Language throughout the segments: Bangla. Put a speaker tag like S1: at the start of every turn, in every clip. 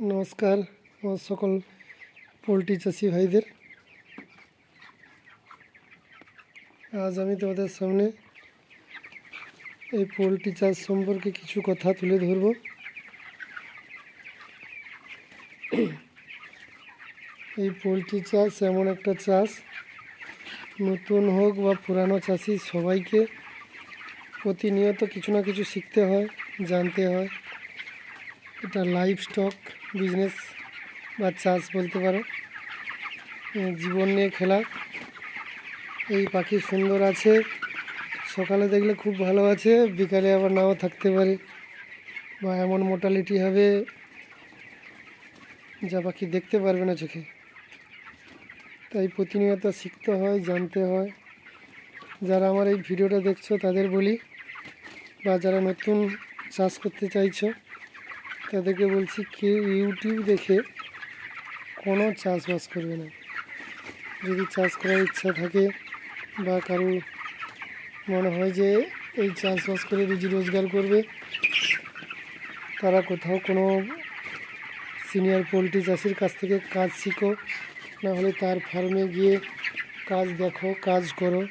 S1: নমস্কার আমার সকল পোলট্রি চাষি ভাইদের। আজ আমি তোমাদের সামনে এই পোলট্রি চাষ সম্পর্কে কিছু কথা তুলে ধরব। এই পোলট্রি চাষ এমন একটা চাষ, নতুন হোক বা পুরানো চাষি সবাইকে প্রতিনিয়ত কিছু না কিছু শিখতে হয়, জানতে হয়। এটা লাইভ স্টক বিজনেস বা চাষ বলতে পারো, জীবন নিয়ে খেলা। এই পাখি সুন্দর আছে, সকালে দেখলে খুব ভালো আছে, বিকালে আবার নাও থাকতে পারে, বা এমন মোর্টালিটি হবে যা পাখি দেখতে পারবে না চোখে। তাই প্রতিনিয়ত শিখতে হয়, জানতে হয়। যারা আমার এই ভিডিওটা দেখছো তাদের বলি, বা যারা নতুন চাষ করতে চাইছো তাদেরকে বলছি, কেউ ইউটিউব দেখে কোনো চাষবাস করবে না। যদি চাষ করার ইচ্ছা থাকে বা কারো মনে হয় যে এই চাষবাস করে রুজি রোজগার করবে, তারা কোথাও কোনো সিনিয়র পোলট্রি চাষির কাছ থেকে কাজ শিখো, না হলে তার ফার্মে গিয়ে কাজ দেখো, কাজ করো।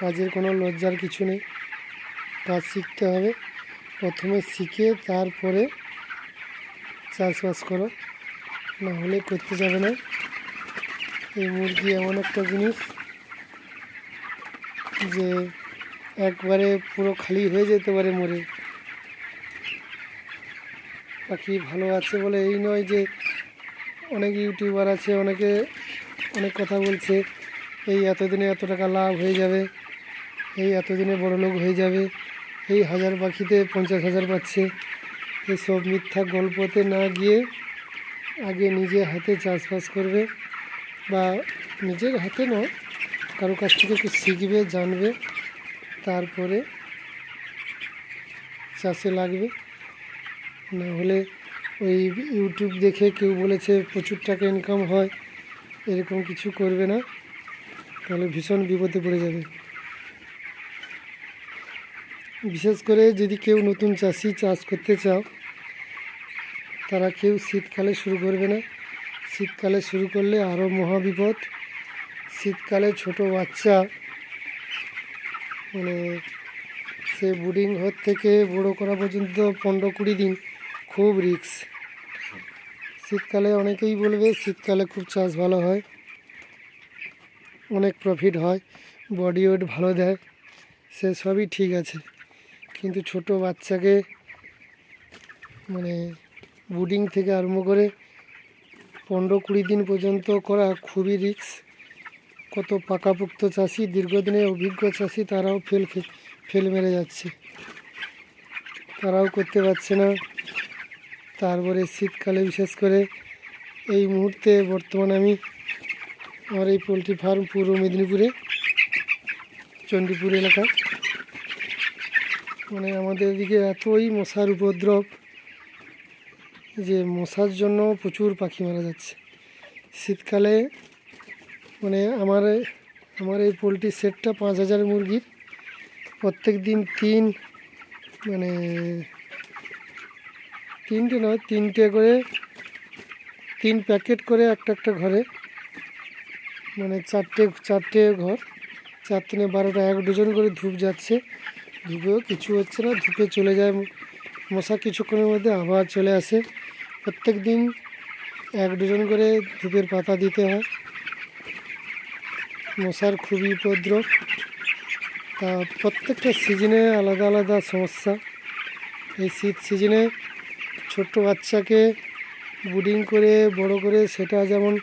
S1: কাজের কোনো লজ্জার কিছু নেই, কাজ শিখতে হবে। প্রথমে শিখে তারপরে চাষবাস করো, না হলে করতে যাবে না। এই মুরগি এমন একটা জিনিস যে একবারে পুরো খালি হয়ে যেতে পারে মরে। পাখি ভালো আছে বলে এই নয় যে অনেক ইউটিউবার আছে, অনেকে অনেক কথা বলছে, এই এতদিনে এত টাকা লাভ হয়ে যাবে, এই এতদিনে বড়লোক হয়ে যাবে, এই 1000 পাখিতে 50,000 পাচ্ছে। এসব মিথ্যা গল্পতে না গিয়ে আগে নিজে হাতে চাষবাস করবে, বা নিজের হাতে নয়, কারো কাছ থেকে একটু শিখবে, জানবে, তারপরে চাষে লাগবে। না হলে ওই ইউটিউব দেখে কেউ বলেছে প্রচুর টাকা ইনকাম হয়, এরকম কিছু করবে না, তাহলে ভীষণ বিপদে পড়ে যাবে। বিশেষ করে যদি কেউ নতুন চাষি চাষ করতে চাও, তারা কেউ শীতকালে শুরু করবে না। শীতকালে শুরু করলে আরও মহাবিপদ। শীতকালে ছোট বাচ্চা সে ব্রুডিং ঘর থেকে বড় করা পর্যন্ত 15-20 দিন খুব রিস্ক। শীতকালে অনেকেই বলবে শীতকালে খুব চাষ ভালো হয়, অনেক প্রফিট হয়, বডি ওয়েট ভালো দেয়, সে সবই ঠিক আছে। কিন্তু ছোট বাচ্চাকে ব্রুডিং থেকে আরম্ভ করে 15-20 দিন পর্যন্ত করা খুবই রিস্ক। কত পাকাপোক্ত চাষি, দীর্ঘদিনের অভিজ্ঞ চাষি, তারাও ফেল মেরে যাচ্ছে, তারাও করতে পারছে না। তারপরে শীতকালে বিশেষ করে এই মুহূর্তে বর্তমানে আমি আমার এই পোলট্রি ফার্ম পূর্ব মেদিনীপুরে চণ্ডীপুর এলাকা, আমাদের এদিকে এতই মশার উপদ্রব যে মশার জন্য প্রচুর পাখি মারা যাচ্ছে। শীতকালে আমার এই পোলট্রি সেটটা 5000 মুরগির, প্রত্যেক দিন তিনটে করে 3 প্যাকেট করে একটা ঘরে, চারটে ঘর, 4×3=12টা, 1 ডজন করে ধূপ যাচ্ছে। ধূপেও কিছু হচ্ছে না, ধূপে চলে যায় মশা, কিছুক্ষণের মধ্যে আবার চলে আসে। প্রত্যেক দিন 1 ডজন করে ধূপের পাতা দিতে হয়। মশার খুবই উপদ্রব। তা প্রত্যেকটা সিজনে আলাদা আলাদা সমস্যা। এই শীত সিজনে ছোট্ট বাচ্চাকে ব্রুডিং করে বড় করে সেটা যেমন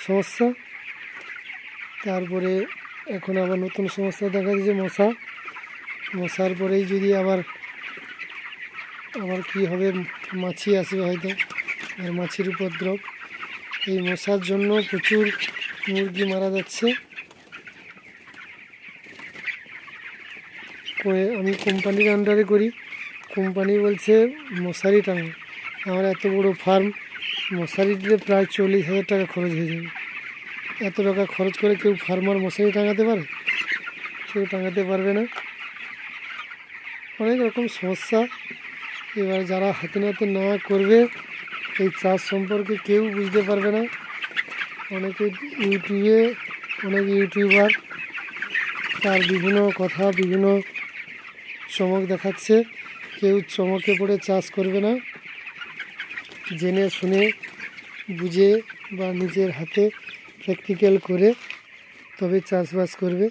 S1: সমস্যা, তারপরে এখন আবার নতুন সমস্যা দেখা দিয়েছে মশার পরেই যদি আবার কি হবে, মাছি আসবে হয়তো, আর মাছির উপদ্রব। এই মশার জন্য প্রচুর মুরগি মারা যাচ্ছে। আমি কোম্পানির আন্ডারে করি, কোম্পানি বলছে মশারি টাঙাও। আমার এত বড় ফার্ম, মশারিতে প্রায় 40,000 টাকা খরচ হয়ে যাবে। এত টাকা খরচ করে কেউ ফার্মার মশারি টাঙাতে পারে? কেউ টাঙাতে পারবে না। অনেক রকম সমস্যা। এবার যারা হাতে নাতে না করবে এই চাষ সম্পর্কে কেউ বুঝতে পারবে না। অনেকে ইউটিউবে অনেক ইউটিউবার তার বিভিন্ন কথা বিভিন্ন চমক দেখাচ্ছে, কেউ চমকে পড়ে চাষ করবে না। জেনে শুনে বুঝে বা নিজের হাতে প্র্যাকটিক্যাল করে তবে চাষবাস করবে।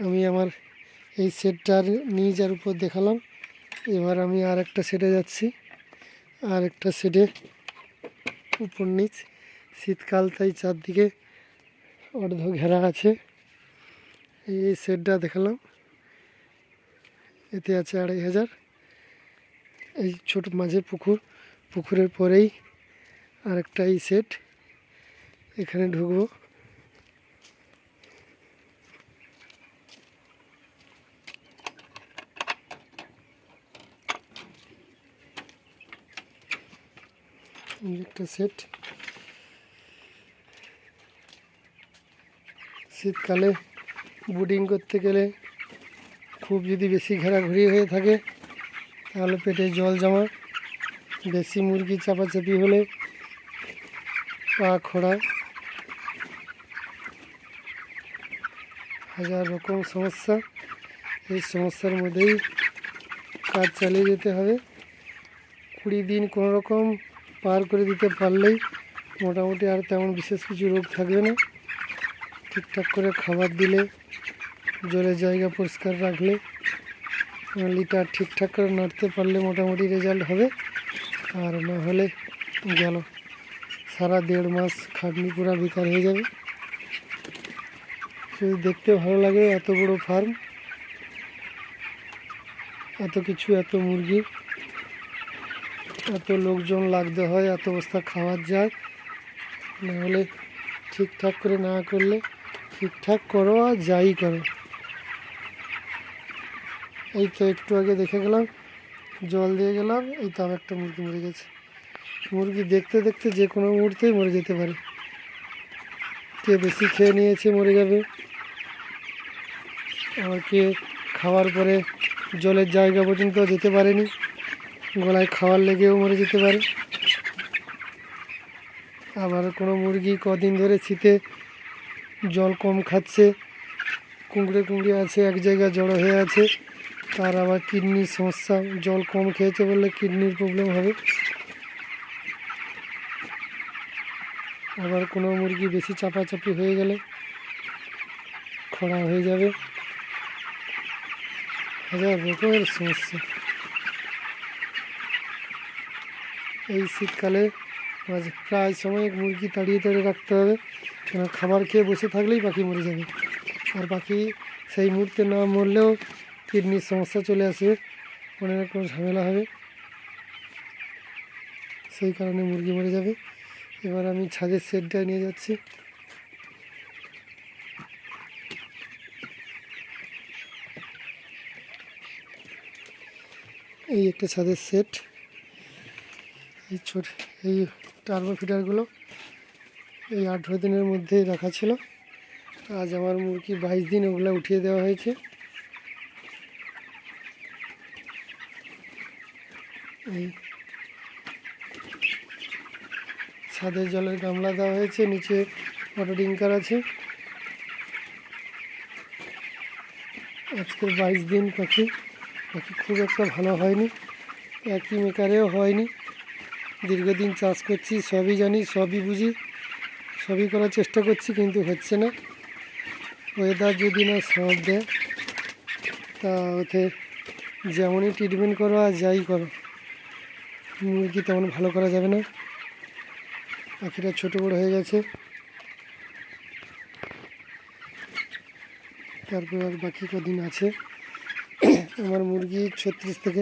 S1: আমি আমার এই সেটটার নিচ আর উপর দেখালাম। এবার আমি আর একটা সেটে যাচ্ছি, আর একটা সেটে উপর নিচ, শীতকাল তাই চারদিকে অর্ধ ঘেরা আছে। এই সেটটা দেখালাম, এতে আছে 2500। এই ছোট মাঝে পুকুরের পরেই আরেকটা এই সেট, এখানে ঢুকবো। একটা সেট, শীতকালে বোটিং করতে গেলে খুব যদি বেশি ঘেরাঘুরি হয়ে থাকে তাহলে পেটে জল জমা, বেশি মুরগি চাপাচাপি হলে পা খোড়া, হাজার রকম সমস্যা। এই সমস্যার মধ্যেই কাজ চালিয়ে যেতে হবে। 20 দিন কোনো রকম পার করে দিতে পারলেই মোটামুটি আর তেমন বিশেষ কিছু রোগ থাকবে না। ঠিকঠাক করে খাবার দিলে, জলের জায়গা পরিষ্কার রাখলে, লিটার ঠিকঠাক করে নাড়তে পারলে মোটামুটি রেজাল্ট হবে। আর না হলে গেল, সারা 1.5 মাস খাটনি পুরা বেকার হয়ে যাবে। শুধু দেখতে ভালো লাগে, এত বড় ফার্ম, এত কিছু, এত মুরগি, এত লোকজন লাগতে হয়, এত বস্তা খাবার যায়। নাহলে ঠিকঠাক করে না করলে, ঠিকঠাক করো আর যাই করো। এই তো একটু আগে দেখে গেলাম, জল দিয়ে গেলাম, এই তো একটা মুরগি মরে গেছে। মুরগি দেখতে দেখতে যে কোনো মুহূর্তেই মরে যেতে পারে। কে বেশি খেয়ে নিয়েছে মরে যাবে, আবার কে খাওয়ার পরে জলের জায়গা পর্যন্ত যেতে পারেনি, গলায় খাওয়ার লেগেও মরে যেতে পারে। আবার কোনো মুরগি কদিন ধরে শীতে জল কম খাচ্ছে, কুঁকড়ে কুঁকড়ে আছে, এক জায়গায় জড়ো হয়ে আছে, তার আবার কিডনির সমস্যা, জল কম খেয়েছে বললে কিডনির প্রবলেম হবে। আবার কোনো মুরগি বেশি চাপাচাপি হয়ে গেলে খরা হয়ে যাবে, হাজার রকমের সমস্যা। এই শীতকালে প্রায় সময় মুরগি তাড়িয়ে তাড়িয়ে রাখতে হবে, কেন খাবার খেয়ে বসে থাকলেই পাখি মরে যাবে। আর পাখি সেই মুহূর্তে না মরলেও কিডনির সমস্যা চলে আসবে, অনেক রকম ঝামেলা হবে, সেই কারণে মুরগি মরে যাবে। এবার আমি ছাদের সেটটায় নিয়ে যাচ্ছি। এই একটা ছাদের সেট, এই এই টার্বো ফিডারগুলো এই 18 দিনের মধ্যেই রাখা ছিল। আজ আমার মুরগি 22 দিন, ওগুলো উঠিয়ে দেওয়া হয়েছে। এই ছাদে জলের গামলা দেওয়া হয়েছে, নিচে ওয়াটার ডিঙ্কার আছে। আজকের 22 দিন পাখি খুব একটা ভালো হয়নি, একই মেকারেও হয়নি। দীর্ঘদিন চাষ করছি, সবই জানি, সবই বুঝি, সবই করার চেষ্টা করছি, কিন্তু হচ্ছে না। ওয়েদার যদি না সাথ দেয় তা ওতে যেমনই ট্রিটমেন্ট করো আর যাই করো, মুরগি তেমন ভালো করা যাবে না। পাখিটা ছোটো বড়ো হয়ে গেছে, তারপর আর বাকি কদিন আছে। আমার মুরগি 36 থেকে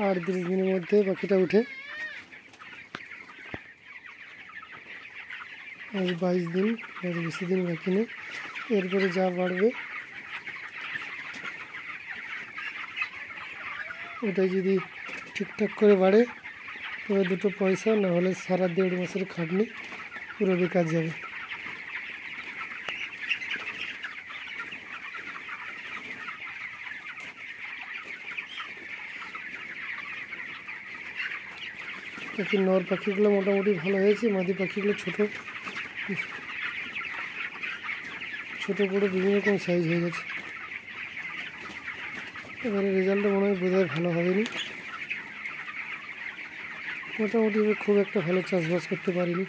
S1: 38 দিনের মধ্যে পাখিটা উঠে। আজ 22 দিন, আর বেশি দিন বাকি নেই, এরপরে যা বাড়বে ওটা যদি ঠিকঠাক করে বাড়ে তবে দুটো পয়সা, না হলে সারা 1.5 মাসের খাটনি পুরো বেকার যাবে। বাকি নর পাখিগুলো মোটামুটি ভালো হয়েছে, মাদি পাখিগুলো ছোট ছোট বড় বিভিন্ন রকম সাইজ হয়ে গেছে। এবারে রেজাল্টটা মনে হয় বোধহয় ভালো হবে না। মোটামুটি খুব একটা ভালো চাষবাস করতে পারিনি।